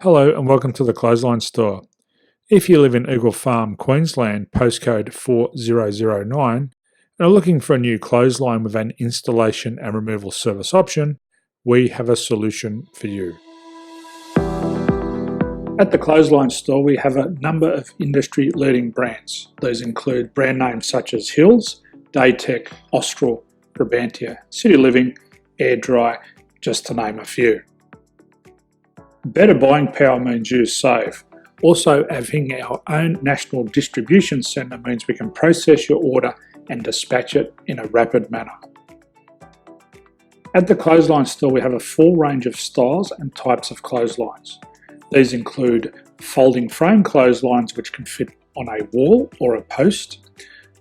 Hello and welcome to the Clothesline Store. If you live in Eagle Farm, Queensland, postcode 4009, and are looking for a new clothesline with an installation and removal service option, we have a solution for you. At the Clothesline Store, we have a number of industry-leading brands. These include brand names such as Hills, Daytech, Austral, Brabantia, City Living, Air Dry, just to name a few. Better buying power means you save. Also, having our own national distribution centre means we can process your order and dispatch it in a rapid manner. At the Clothesline Store, we have a full range of styles and types of clotheslines. These include folding frame clotheslines which can fit on a wall or a post,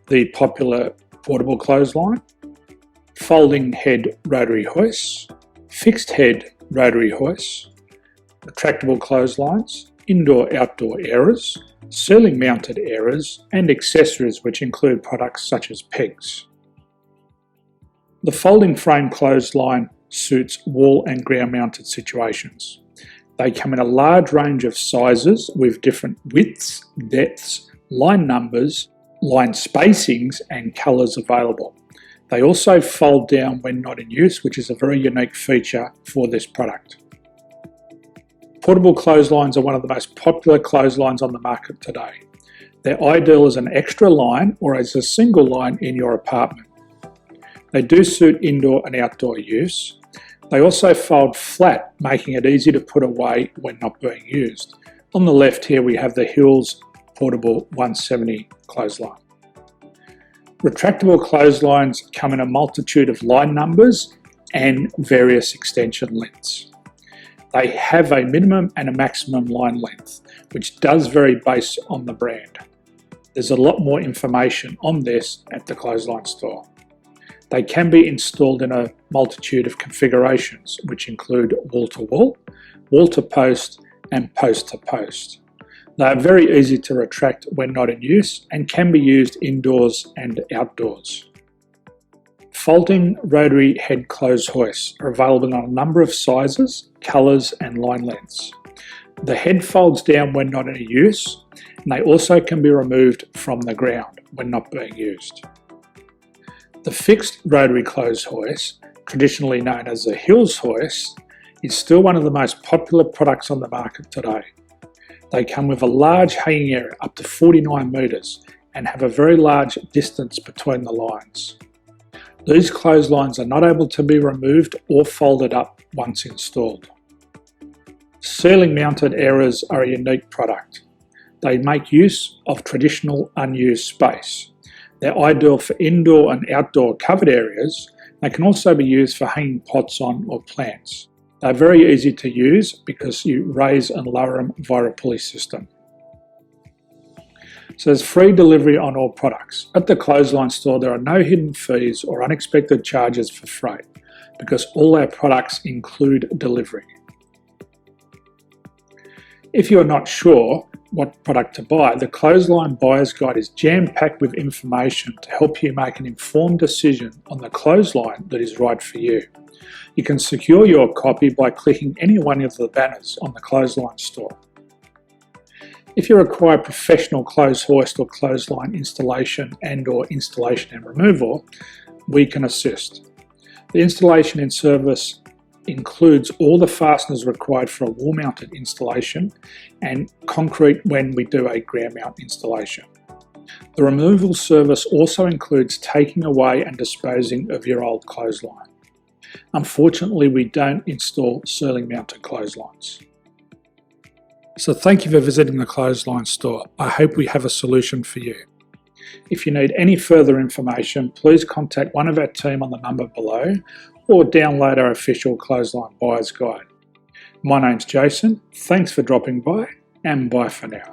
the popular portable clothesline, folding head rotary hoists, fixed head rotary hoists, retractable clotheslines, indoor-outdoor airers, ceiling mounted airers, and accessories which include products such as pegs. The folding frame clothesline suits wall and ground mounted situations. They come in a large range of sizes with different widths, depths, line numbers, line spacings and colours available. They also fold down when not in use, which is a very unique feature for this product. Portable clotheslines are one of the most popular clotheslines on the market today. They're ideal as an extra line or as a single line in your apartment. They do suit indoor and outdoor use. They also fold flat, making it easy to put away when not being used. On the left here we have the Hills Portable 170 clothesline. Retractable clotheslines come in a multitude of line numbers and various extension lengths. They have a minimum and a maximum line length, which does vary based on the brand. There's a lot more information on this at the Clothesline Store. They can be installed in a multitude of configurations, which include wall-to-wall, wall-to-post, and post-to-post. They are very easy to retract when not in use and can be used indoors and outdoors. Folding rotary head clothes hoists are available in a number of sizes, colours and line lengths. The head folds down when not in use, and they also can be removed from the ground when not being used. The fixed rotary clothes hoist, traditionally known as the Hills hoist, is still one of the most popular products on the market today. They come with a large hanging area up to 49 metres and have a very large distance between the lines. These clotheslines are not able to be removed or folded up once installed. Ceiling mounted airers are a unique product. They make use of traditional unused space. They're ideal for indoor and outdoor covered areas. They can also be used for hanging pots on or plants. They're very easy to use because you raise and lower them via a pulley system. So there's free delivery on all products. At the Clothesline Store, there are no hidden fees or unexpected charges for freight because all our products include delivery. If you're not sure what product to buy, the Clothesline Buyer's Guide is jam-packed with information to help you make an informed decision on the clothesline that is right for you. You can secure your copy by clicking any one of the banners on the Clothesline Store. If you require professional clothes hoist or clothesline installation and/or installation and removal, we can assist. The installation and service includes all the fasteners required for a wall-mounted installation and concrete when we do a ground mount installation. The removal service also includes taking away and disposing of your old clothesline. Unfortunately, we don't install ceiling mounted clotheslines. So thank you for visiting the Clothesline Store. I hope we have a solution for you. If you need any further information, please contact one of our team on the number below or download our official Clothesline Buyer's Guide. My name's Jason, thanks for dropping by and bye for now.